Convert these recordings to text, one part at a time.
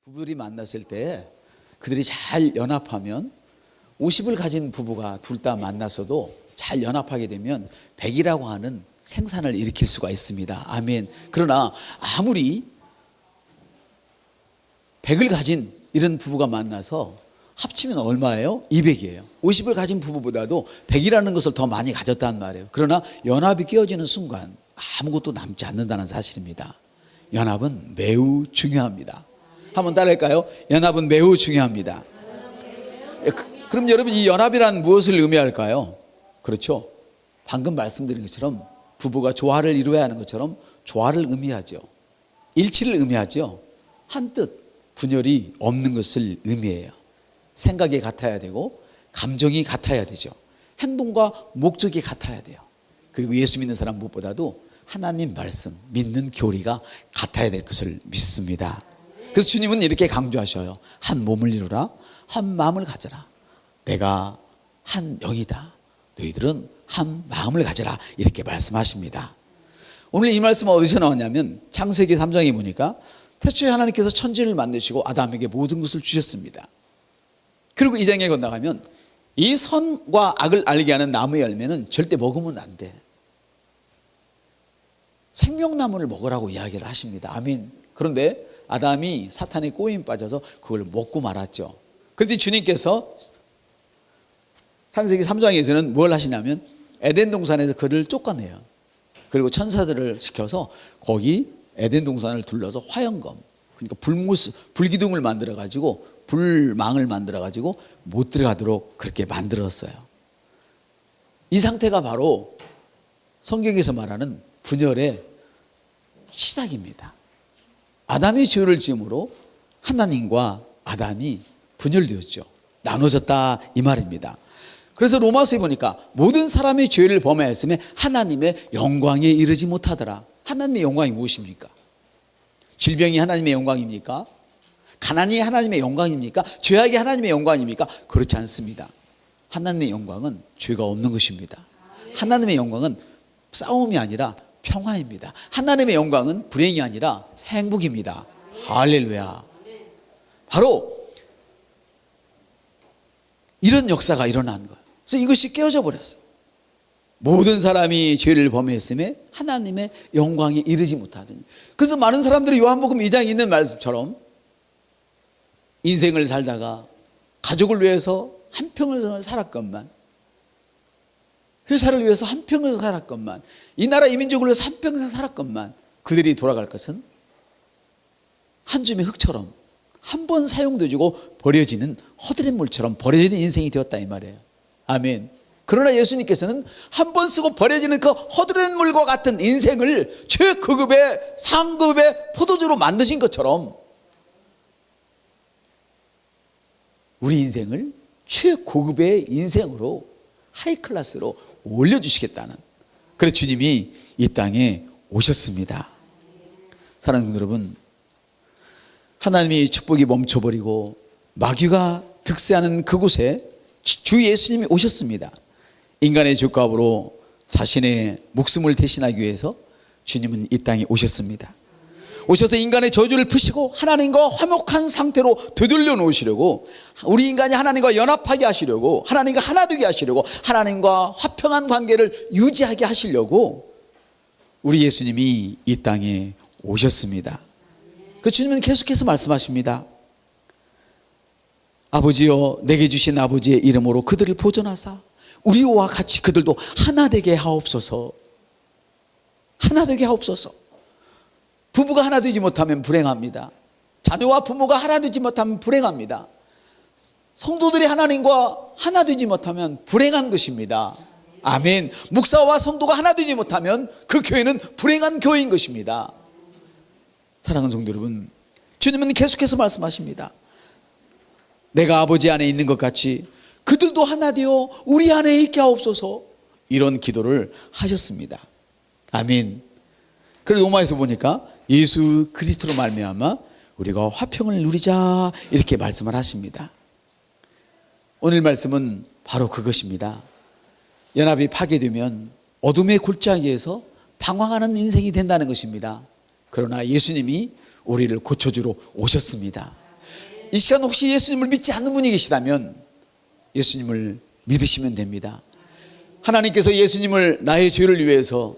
부부들이 만났을 때 그들이 잘 연합하면 50을 가진 부부가 둘 다 만났어도 잘 연합하게 되면 100이라고 하는 생산을 일으킬 수가 있습니다. 아멘. 그러나 아무리 100을 가진 이런 부부가 만나서 합치면 얼마예요? 200이에요. 50을 가진 부부보다도 100이라는 것을 더 많이 가졌단 말이에요. 그러나 연합이 깨어지는 순간 아무것도 남지 않는다는 사실입니다. 연합은 매우 중요합니다. 한번 따라할까요? 연합은 매우 중요합니다. 그럼 여러분, 이 연합이란 무엇을 의미할까요? 그렇죠. 방금 말씀드린 것처럼 부부가 조화를 이루어야 하는 것처럼 조화를 의미하죠. 일치를 의미하죠. 한뜻 분열이 없는 것을 의미해요. 생각이 같아야 되고 감정이 같아야 되죠. 행동과 목적이 같아야 돼요. 그리고 예수 믿는 사람 무엇보다도 하나님 말씀 믿는 교리가 같아야 될 것을 믿습니다. 그래서 주님은 이렇게 강조하셔요. 한 몸을 이루라, 한 마음을 가져라. 내가 한 영이다. 너희들은 한 마음을 가져라. 이렇게 말씀하십니다. 오늘 이 말씀은 어디서 나왔냐면 창세기 3장에 보니까 태초에 하나님께서 천지를 만드시고 아담에게 모든 것을 주셨습니다. 그리고 이 장에 건너가면 이 선과 악을 알게 하는 나무의 열매는 절대 먹으면 안 돼. 생명나무를 먹으라고 이야기를 하십니다. 아멘. 그런데 아담이 사탄의 꼬임 빠져서 그걸 먹고 말았죠. 그런데 주님께서 창세기 3장에서는 뭘 하시냐면 에덴 동산에서 그를 쫓아내요. 그리고 천사들을 시켜서 거기 에덴 동산을 둘러서 화영검, 그러니까 불기둥을 만들어 가지고 불망을 만들어 가지고 못 들어가도록 그렇게 만들었어요. 이 상태가 바로 성경에서 말하는 분열의 시작입니다. 아담이 죄를 지음으로 하나님과 아담이 분열되었죠. 나눠졌다 이 말입니다. 그래서 로마서에 보니까 모든 사람이 죄를 범하였으며 하나님의 영광에 이르지 못하더라. 하나님의 영광이 무엇입니까? 질병이 하나님의 영광입니까? 가난이 하나님의 영광입니까? 죄악이 하나님의 영광입니까? 그렇지 않습니다. 하나님의 영광은 죄가 없는 것입니다. 하나님의 영광은 싸움이 아니라 평화입니다. 하나님의 영광은 불행이 아니라 행복입니다. 할렐루야. 바로 이런 역사가 일어난 거예요. 그래서 이것이 깨어져 버렸어요. 모든 사람이 죄를 범했음에 하나님의 영광에 이르지 못하더니. 그래서 많은 사람들이 요한복음 2장에 있는 말씀처럼 인생을 살다가 가족을 위해서 한 평을 살았건만, 회사를 위해서 한 평을 살았건만, 이 나라 이 민족을 위해서 한 평생 살았건만 그들이 돌아갈 것은 한 줌의 흙처럼 한 번 사용되고 버려지는 허드렛 물처럼 버려지는 인생이 되었다 이 말이에요. 아멘. 그러나 예수님께서는 한 번 쓰고 버려지는 그 허드렛 물과 같은 인생을 최고급의 상급의 포도주로 만드신 것처럼 우리 인생을 최고급의 인생으로 하이클래스로 올려주시겠다는, 그래서 주님이 이 땅에 오셨습니다. 사랑하는 여러분, 하나님이 축복이 멈춰버리고 마귀가 득세하는 그곳에 주 예수님이 오셨습니다. 인간의 죄값으로 자신의 목숨을 대신하기 위해서 주님은 이 땅에 오셨습니다. 오셔서 인간의 저주를 푸시고 하나님과 화목한 상태로 되돌려 놓으시려고, 우리 인간이 하나님과 연합하게 하시려고, 하나님과 하나 되게 하시려고, 하나님과 화평한 관계를 유지하게 하시려고 우리 예수님이 이 땅에 오셨습니다. 그 주님은 계속해서 말씀하십니다. 아버지여, 내게 주신 아버지의 이름으로 그들을 보존하사 우리와 같이 그들도 하나 되게 하옵소서. 하나 되게 하옵소서. 부부가 하나 되지 못하면 불행합니다. 자녀와 부모가 하나 되지 못하면 불행합니다. 성도들이 하나님과 하나 되지 못하면 불행한 것입니다. 아멘. 목사와 성도가 하나 되지 못하면 그 교회는 불행한 교회인 것입니다. 사랑하는 성도 여러분, 주님은 계속해서 말씀하십니다. 내가 아버지 안에 있는 것 같이 그들도 하나 되어 우리 안에 있게 하옵소서. 이런 기도를 하셨습니다. 아멘. 그래서 로마에서 보니까 예수 그리스도로 말미암아 우리가 화평을 누리자 이렇게 말씀을 하십니다. 오늘 말씀은 바로 그것입니다. 연합이 파괴되면 어둠의 골짜기에서 방황하는 인생이 된다는 것입니다. 그러나 예수님이 우리를 고쳐주러 오셨습니다. 이 시간 혹시 예수님을 믿지 않는 분이 계시다면 예수님을 믿으시면 됩니다. 하나님께서 예수님을 나의 죄를 위해서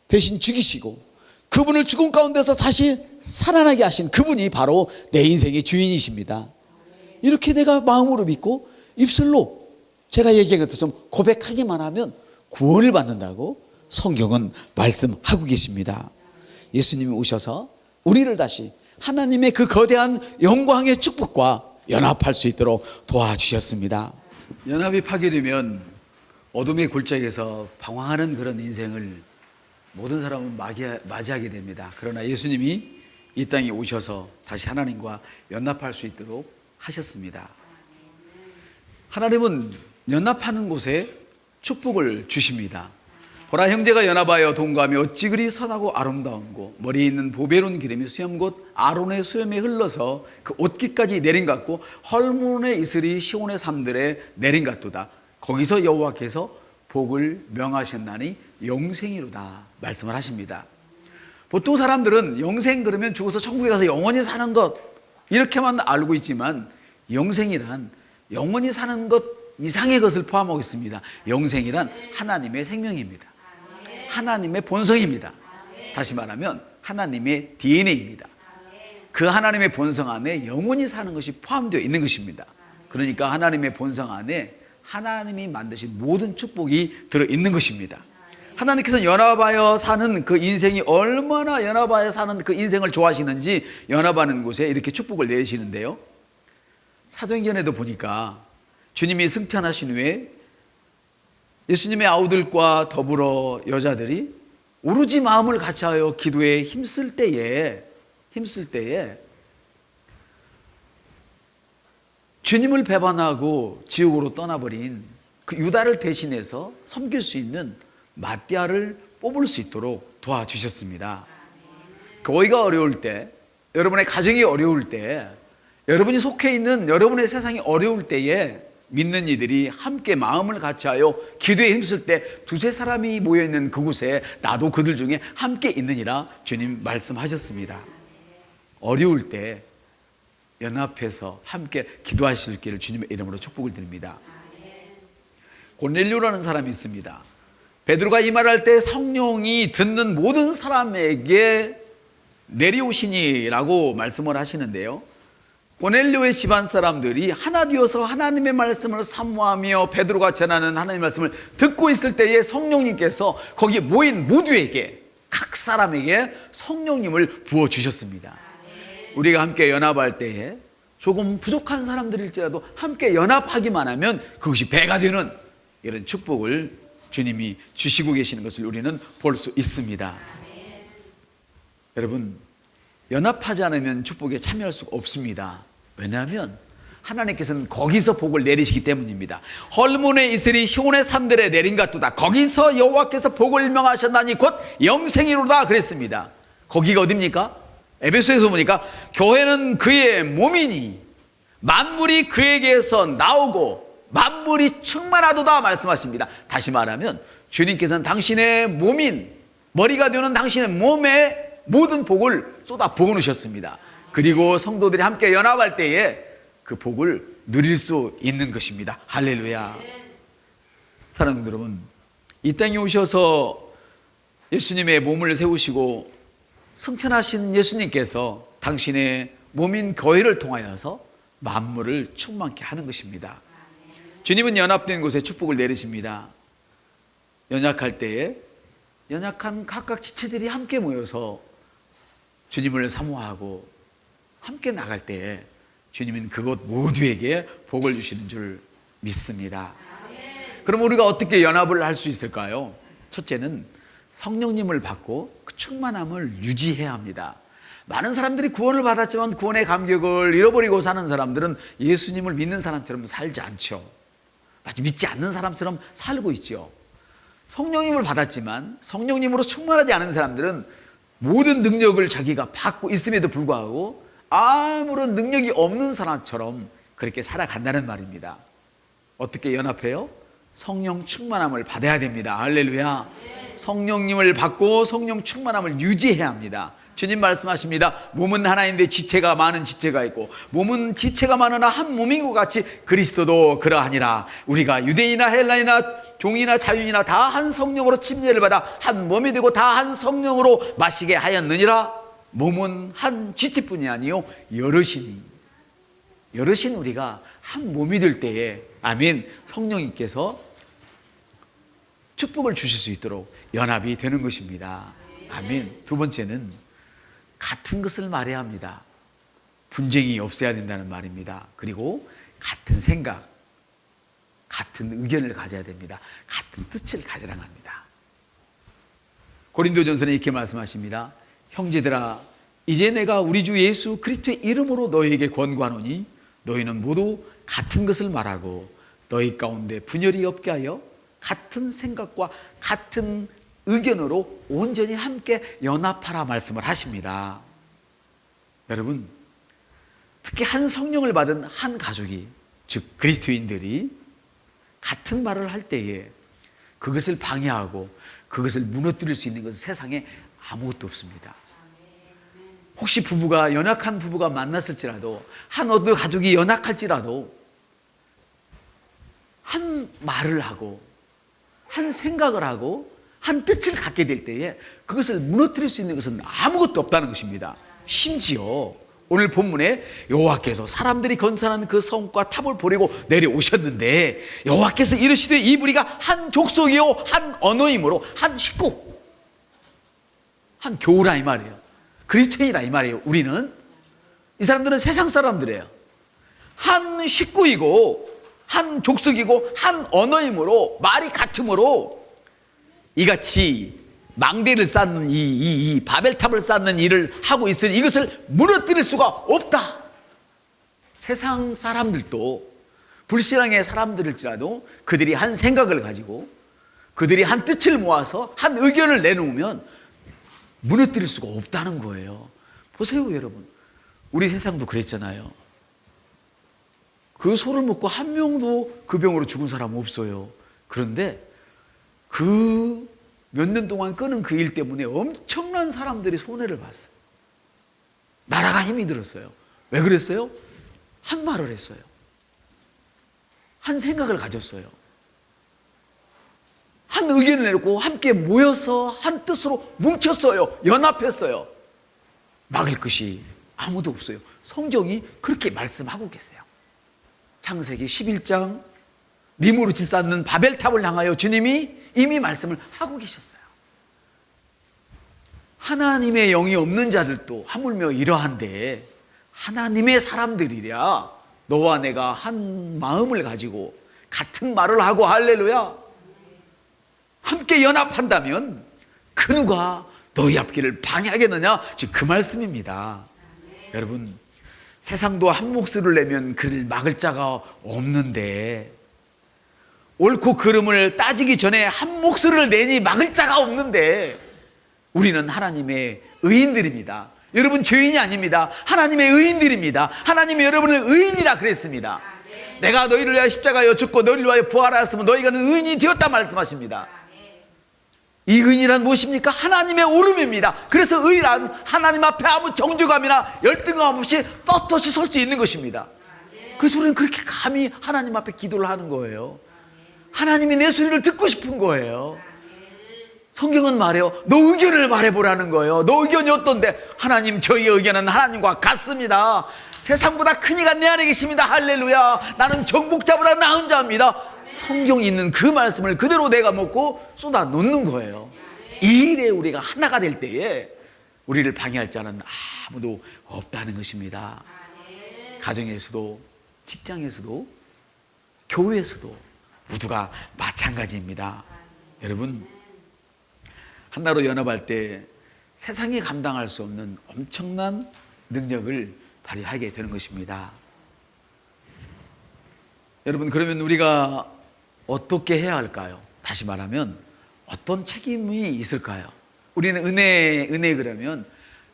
대신 죽이시고 그분을 죽음 가운데서 다시 살아나게 하신 그분이 바로 내 인생의 주인이십니다. 이렇게 내가 마음으로 믿고 입술로 제가 얘기한 것처럼 고백하기만 하면 구원을 받는다고 성경은 말씀하고 계십니다. 예수님이 오셔서 우리를 다시 하나님의 그 거대한 영광의 축복과 연합할 수 있도록 도와주셨습니다. 연합이 파괴되면 어둠의 골짜기에서 방황하는 그런 인생을 모든 사람은 맞이하게 됩니다. 그러나 예수님이 이 땅에 오셔서 다시 하나님과 연합할 수 있도록 하셨습니다. 하나님은 연합하는 곳에 축복을 주십니다. 보라, 형제가 연합하여 동거하며 어찌 그리 선하고 아름다운고 머리에 있는 보배로운 기름이 수염곧 아론의 수염에 흘러서 그 옷깃까지 내린 것 같고 헐몬의 이슬이 시온의 산들에 내린 것 같도다. 거기서 여호와께서 복을 명하셨나니 영생이로다 말씀을 하십니다. 보통 사람들은 영생 그러면 죽어서 천국에 가서 영원히 사는 것 이렇게만 알고 있지만 영생이란 영원히 사는 것 이상의 것을 포함하고 있습니다. 영생이란 하나님의 생명입니다. 하나님의 본성입니다. 다시 말하면 하나님의 DNA입니다. 그 하나님의 본성 안에 영원히 사는 것이 포함되어 있는 것입니다. 그러니까 하나님의 본성 안에 하나님이 만드신 모든 축복이 들어있는 것입니다. 하나님께서 연합하여 사는 그 인생이 얼마나 연합하여 사는 그 인생을 좋아하시는지 연합하는 곳에 이렇게 축복을 내시는데요. 사도행전에도 보니까 주님이 승천하신 후에 예수님의 아우들과 더불어 여자들이 오로지 마음을 같이하여 기도에 힘쓸 때에 주님을 배반하고 지옥으로 떠나버린 그 유다를 대신해서 섬길 수 있는 마띠아를 뽑을 수 있도록 도와주셨습니다. 교회가 어려울 때, 여러분의 가정이 어려울 때, 여러분이 속해 있는 여러분의 세상이 어려울 때에 믿는 이들이 함께 마음을 같이하여 기도에 힘쓸 때 두세 사람이 모여있는 그곳에 나도 그들 중에 함께 있느니라 주님 말씀하셨습니다. 어려울 때 연합해서 함께 기도하실 수 있기를 주님의 이름으로 축복을 드립니다. 고넬료라는 사람이 있습니다. 베드로가 이 말할 때 성령이 듣는 모든 사람에게 내려오시니라고 말씀을 하시는데요. 고넬료의 집안 사람들이 하나 되어서 하나님의 말씀을 사모하며 베드로가 전하는 하나님의 말씀을 듣고 있을 때에 성령님께서 거기 모인 모두에게 각 사람에게 성령님을 부어주셨습니다. 우리가 함께 연합할 때에 조금 부족한 사람들일지라도 함께 연합하기만 하면 그것이 배가 되는 이런 축복을 주님이 주시고 계시는 것을 우리는 볼 수 있습니다. 여러분, 연합하지 않으면 축복에 참여할 수가 없습니다. 왜냐하면 하나님께서는 거기서 복을 내리시기 때문입니다. 헐몬의 이슬이 시온의 산들에 내린 것 같도다. 거기서 여호와께서 복을 명하셨나니 곧 영생이로다 그랬습니다. 거기가 어디입니까? 에베소에서 보니까 교회는 그의 몸이니 만물이 그에게서 나오고 만물이 충만하도다 말씀하십니다. 다시 말하면 주님께서는 당신의 몸인 머리가 되는 당신의 몸에 모든 복을 쏟아 부어놓으셨습니다. 그리고 성도들이 함께 연합할 때에 그 복을 누릴 수 있는 것입니다. 할렐루야. 사랑하는 여러분, 이 땅에 오셔서 예수님의 몸을 세우시고 승천하신 예수님께서 당신의 몸인 교회를 통하여서 만물을 충만케 하는 것입니다. 주님은 연합된 곳에 축복을 내리십니다. 연약할 때에 연약한 각각 지체들이 함께 모여서 주님을 사모하고 함께 나갈 때에 주님은 그곳 모두에게 복을 주시는 줄 믿습니다. 그럼 우리가 어떻게 연합을 할 수 있을까요? 첫째는 성령님을 받고 그 충만함을 유지해야 합니다. 많은 사람들이 구원을 받았지만 구원의 감격을 잃어버리고 사는 사람들은 예수님을 믿는 사람처럼 살지 않죠. 마치 믿지 않는 사람처럼 살고 있죠. 성령님을 받았지만 성령님으로 충만하지 않은 사람들은 모든 능력을 자기가 받고 있음에도 불구하고 아무런 능력이 없는 사람처럼 그렇게 살아간다는 말입니다. 어떻게 연합해요? 성령 충만함을 받아야 됩니다. 할렐루야. 성령님을 받고 성령 충만함을 유지해야 합니다. 주님 말씀하십니다. 몸은 하나인데 지체가 많은 지체가 있고 몸은 지체가 많으나 한 몸인 것 같이 그리스도도 그러하니라. 우리가 유대인이나 헬라이나 종이나 자유인이나 다 한 성령으로 침례를 받아 한 몸이 되고 다 한 성령으로 마시게 하였느니라. 몸은 한 지체뿐이 아니요 여럿이니, 여럿인 우리가 한 몸이 될 때에 아멘, 성령님께서 축복을 주실 수 있도록 연합이 되는 것입니다. 아멘. 두 번째는 같은 것을 말해야 합니다. 분쟁이 없어야 된다는 말입니다. 그리고 같은 생각, 같은 의견을 가져야 됩니다. 같은 뜻을 가지라는 합니다. 고린도전서는 이렇게 말씀하십니다. 형제들아, 이제 내가 우리 주 예수 그리스도의 이름으로 너희에게 권고하노니 너희는 모두 같은 것을 말하고 너희 가운데 분열이 없게 하여 같은 생각과 같은 의견으로 온전히 함께 연합하라 말씀을 하십니다. 여러분, 특히 한 성령을 받은 한 가족이, 즉 그리스도인들이 같은 말을 할 때에 그것을 방해하고 그것을 무너뜨릴 수 있는 것은 세상에 아무것도 없습니다. 혹시 부부가, 연약한 부부가 만났을지라도, 한 어느 가족이 연약할지라도 한 말을 하고 한 생각을 하고 한 뜻을 갖게 될 때에 그것을 무너뜨릴 수 있는 것은 아무것도 없다는 것입니다. 심지어 오늘 본문에 여호와께서 사람들이 건설한 그 성과 탑을 버리고 내려오셨는데 여호와께서 이르시되 이 무리가 한 족속이요 한 언어이므로 한 식구, 한 교우라 이 말이에요. 그리스도인이라 이 말이에요. 우리는, 이 사람들은 세상 사람들이에요. 한 식구이고 한 족속이고 한 언어이므로, 말이 같으므로 이같이 망대를 쌓는 이 바벨탑을 쌓는 일을 하고 있으니 이것을 무너뜨릴 수가 없다. 세상 사람들도, 불신앙의 사람들일지라도 그들이 한 생각을 가지고 그들이 한 뜻을 모아서 한 의견을 내놓으면 무너뜨릴 수가 없다는 거예요. 보세요 여러분, 우리 세상도 그랬잖아요. 그 소를 먹고 한 명도 그 병으로 죽은 사람 없어요. 그런데 그 몇 년 동안 끄는 그 일 때문에 엄청난 사람들이 손해를 봤어요. 나라가 힘이 들었어요. 왜 그랬어요? 한 말을 했어요. 한 생각을 가졌어요. 한 의견을 내놓고 함께 모여서 한 뜻으로 뭉쳤어요. 연합했어요. 막을 것이 아무도 없어요. 성경이 그렇게 말씀하고 계세요. 창세기 11장, 니무롯이 쌓는 바벨탑을 향하여 주님이 이미 말씀을 하고 계셨어요. 하나님의 영이 없는 자들도 하물며 이러한데 하나님의 사람들이랴 너와 내가 한 마음을 가지고 같은 말을 하고, 할렐루야, 함께 연합한다면 그 누가 너희 앞길을 방해하겠느냐, 즉 그 말씀입니다. 여러분, 세상도 한 목소리를 내면 그를 막을 자가 없는데, 옳고 그름을 따지기 전에 한 목소리를 내니 막을 자가 없는데, 우리는 하나님의 의인들입니다. 여러분 죄인이 아닙니다. 하나님의 의인들입니다. 하나님이 여러분을 의인이라 그랬습니다. 내가 너희를 위하여 십자가에 죽고 너희를 위하여 부활하였으면 너희가 의인이 되었다 말씀하십니다. 이 의인이란 무엇입니까? 하나님의 오름입니다. 그래서 의인은 하나님 앞에 아무 정죄감이나 열등감 없이 떳떳이 설 수 있는 것입니다. 그래서 우리는 그렇게 감히 하나님 앞에 기도를 하는 거예요. 하나님이 내 소리를 듣고 싶은 거예요. 성경은 말해요. 너 의견을 말해보라는 거예요. 너 의견이 어떤데? 하나님, 저희 의견은 하나님과 같습니다. 세상보다 큰 이가 내 안에 계십니다. 할렐루야. 나는 정복자보다 나은 자입니다. 성경이 있는 그 말씀을 그대로 내가 먹고 쏟아 놓는 거예요. 이 일에 우리가 하나가 될 때에 우리를 방해할 자는 아무도 없다는 것입니다. 가정에서도, 직장에서도, 교회에서도 모두가 마찬가지입니다. 여러분, 하나로 연합할 때 세상이 감당할 수 없는 엄청난 능력을 발휘하게 되는 것입니다. 여러분, 그러면 우리가 어떻게 해야 할까요? 다시 말하면 어떤 책임이 있을까요? 우리는 은혜 그러면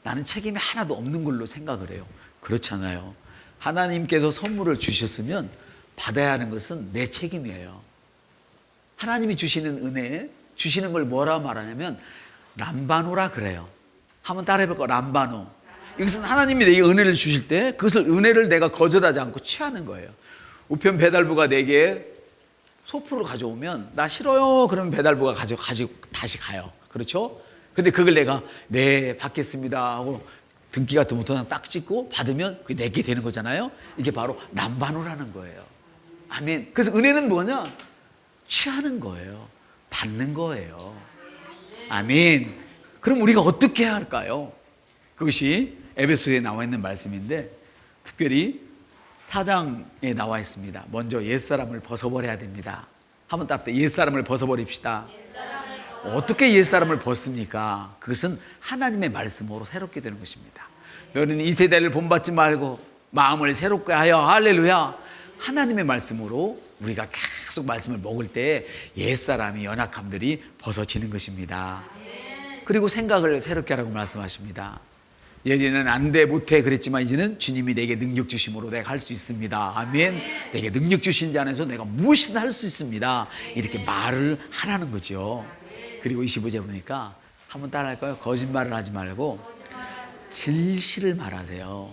나는 책임이 하나도 없는 걸로 생각을 해요. 그렇잖아요. 하나님께서 선물을 주셨으면 받아야 하는 것은 내 책임이에요. 하나님이 주시는 은혜, 주시는 걸 뭐라 말하냐면 람바노라 그래요. 한번 따라해볼까? 람바노. 이것은 하나님이 내게 은혜를 주실 때 그것을 은혜를 내가 거절하지 않고 취하는 거예요. 우편 배달부가 내게 소포를 가져오면 나 싫어요. 그러면 배달부가 가지고 다시 가요. 그렇죠? 근데 그걸 내가 네 받겠습니다 하고 등기 같은 것도 딱 찍고 받으면 그게 내게 되는 거잖아요. 이게 바로 람바노라는 거예요. 아멘. 그래서 은혜는 뭐냐? 취하는 거예요. 받는 거예요. 아멘. 그럼 우리가 어떻게 해야 할까요? 그것이 에베소에 나와 있는 말씀인데 특별히 4장에 나와 있습니다. 먼저 옛사람을 벗어버려야 됩니다. 한번 따라 옛사람을 벗어버립시다. 어떻게 옛사람을 벗습니까? 그것은 하나님의 말씀으로 새롭게 되는 것입니다. 너는 이 세대를 본받지 말고 마음을 새롭게 하여 할렐루야. 하나님의 말씀으로 우리가 계속 말씀을 먹을 때 옛사람이 연약함들이 벗어지는 것입니다. 그리고 생각을 새롭게 하라고 말씀하십니다. 예전에는 안 돼, 못해 그랬지만 이제는 주님이 내게 능력 주심으로 내가 할 수 있습니다. 아멘. 내게 능력 주신 자 안에서 내가 무엇이든 할 수 있습니다. 이렇게 말을 하라는 거죠. 그리고 25절 보니까 한번 따라할까요? 거짓말을 하지 말고 진실을 말하세요.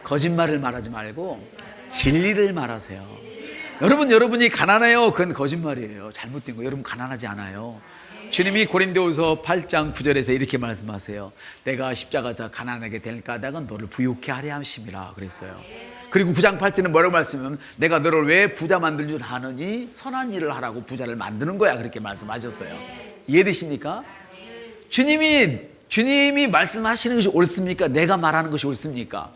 거짓말을 말하지 말고 진리를 말하세요. 여러분이 가난해요. 그건 거짓말이에요. 잘못된 거. 여러분 가난하지 않아요. 주님이 고린도후서 8장 9절에서 이렇게 말씀하세요. 내가 십자가에서 가난하게 될 까닭은 너를 부유케 하려 함심이라 그랬어요. 그리고 9장 8절은 뭐라고 말씀하면 내가 너를 왜 부자 만들 줄 아느니 선한 일을 하라고 부자를 만드는 거야 그렇게 말씀하셨어요. 이해되십니까? 주님이 말씀하시는 것이 옳습니까? 내가 말하는 것이 옳습니까?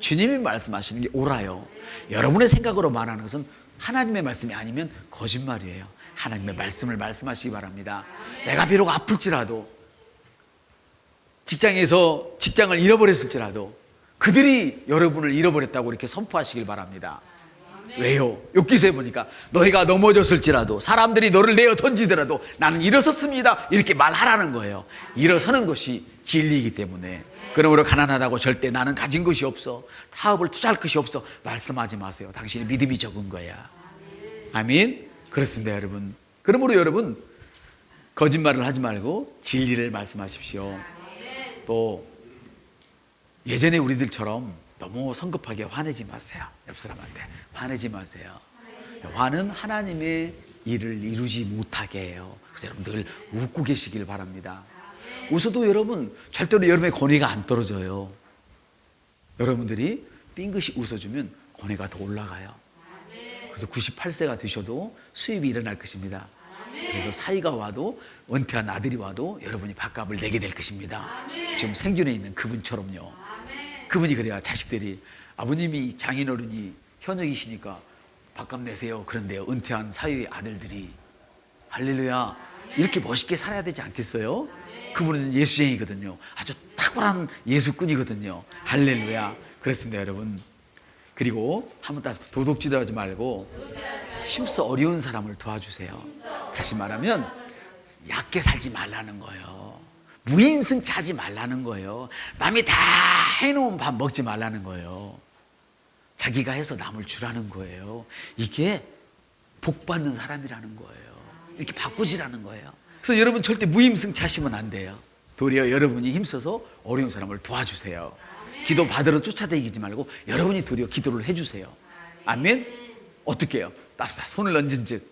주님이 말씀하시는 게 옳아요. 여러분의 생각으로 말하는 것은 하나님의 말씀이 아니면 거짓말이에요. 하나님의 말씀을 말씀하시기 바랍니다. 내가 비록 아플지라도 직장에서 직장을 잃어버렸을지라도 그들이 여러분을 잃어버렸다고 이렇게 선포하시길 바랍니다. 왜요? 욥기서에 보니까 너희가 넘어졌을지라도 사람들이 너를 내어 던지더라도 나는 일어섰습니다 이렇게 말하라는 거예요. 일어서는 것이 진리이기 때문에. 그러므로 가난하다고 절대 나는 가진 것이 없어 타업을 투자할 것이 없어 말씀하지 마세요. 당신이 믿음이 적은 거야. 아멘. 그렇습니다 여러분. 그러므로 여러분 거짓말을 하지 말고 진리를 말씀하십시오. 또 예전에 우리들처럼 너무 성급하게 화내지 마세요. 옆 사람한테 화내지 마세요. 화는 하나님의 일을 이루지 못하게 해요. 그래서 여러분 늘 웃고 계시길 바랍니다. 웃어도 여러분 절대로 여러분의 권위가 안 떨어져요. 여러분들이 빙긋이 웃어주면 권위가 더 올라가요. 그래서 98세가 되셔도 수입이 일어날 것입니다. 그래서 사이가 와도 은퇴한 아들이 와도 여러분이 밥값을 내게 될 것입니다. 지금 생존에 있는 그분처럼요. 그분이 그래야 자식들이 아버님이 장인어른이 현역이시니까 밥값 내세요. 그런데요 은퇴한 사위의 아들들이 할렐루야 이렇게 멋있게 살아야 되지 않겠어요? 그분은 예수쟁이거든요. 아주 탁월한 예수꾼이거든요. 할렐루야. 그렇습니다 여러분. 그리고 한번 따라 도둑질하지 말고 힘써 어려운 사람을 도와주세요. 다시 말하면 얕게 살지 말라는 거예요. 무임승차하지 말라는 거예요. 남이 다 해놓은 밥 먹지 말라는 거예요. 자기가 해서 남을 주라는 거예요. 이게 복 받는 사람이라는 거예요. 이렇게 바꾸지라는 거예요. 그래서 여러분 절대 무임승차하시면 안 돼요. 도리어 여러분이 힘써서 어려운 사람을 도와주세요. 기도 받으러 쫓아다니지 말고 여러분이 도리어 기도를 해주세요. 아멘. 어떻게 해요? 납시다. 손을 얹은 즉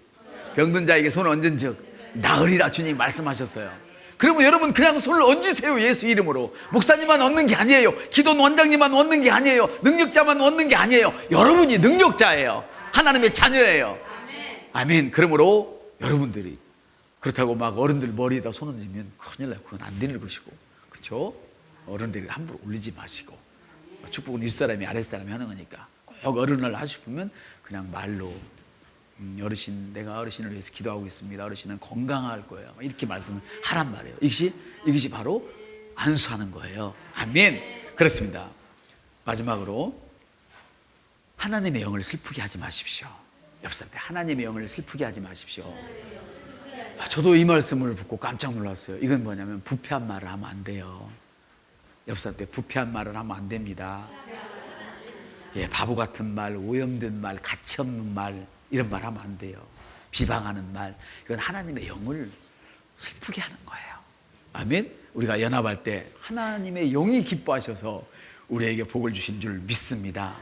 병든 자에게 손을 얹은 즉 나으리라 주님이 말씀하셨어요. 그러면 여러분 그냥 손을 얹으세요. 예수 이름으로. 목사님만 얻는 게 아니에요. 기도 원장님만 얻는 게 아니에요. 능력자만 얻는 게 아니에요. 여러분이 능력자예요. 하나님의 자녀예요. 아멘. 그러므로 여러분들이 그렇다고 막 어른들 머리에다 손 얹으면 큰일 나요. 그건 안 되는 것이고 그렇죠? 어른들이 함부로 올리지 마시고 축복은 윗사람이 아랫사람이 하는 거니까 꼭 어른을 하시면 그냥 말로 어르신 내가 어르신을 위해서 기도하고 있습니다. 어르신은 건강할 거예요. 이렇게 말씀하란 말이에요. 이것이 바로 안수하는 거예요. 아멘. 그렇습니다. 마지막으로 하나님의 영을 슬프게 하지 마십시오. 옆 사람한테 하나님의 영을 슬프게 하지 마십시오. 저도 이 말씀을 듣고 깜짝 놀랐어요. 이건 뭐냐면 부패한 말을 하면 안 돼요. 옆 사람한테 부패한 말을 하면 안 됩니다. 예, 바보 같은 말, 오염된 말, 가치 없는 말 이런 말 하면 안 돼요. 비방하는 말 이건 하나님의 영을 슬프게 하는 거예요. 아멘. 우리가 연합할 때 하나님의 영이 기뻐하셔서 우리에게 복을 주신 줄 믿습니다.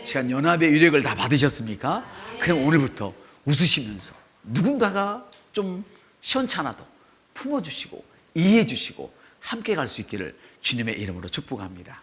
시간 연합의 유력을 다 받으셨습니까? 그럼 오늘부터 웃으시면서 누군가가 좀 시원찮아도 품어주시고 이해해 주시고 함께 갈 수 있기를 주님의 이름으로 축복합니다.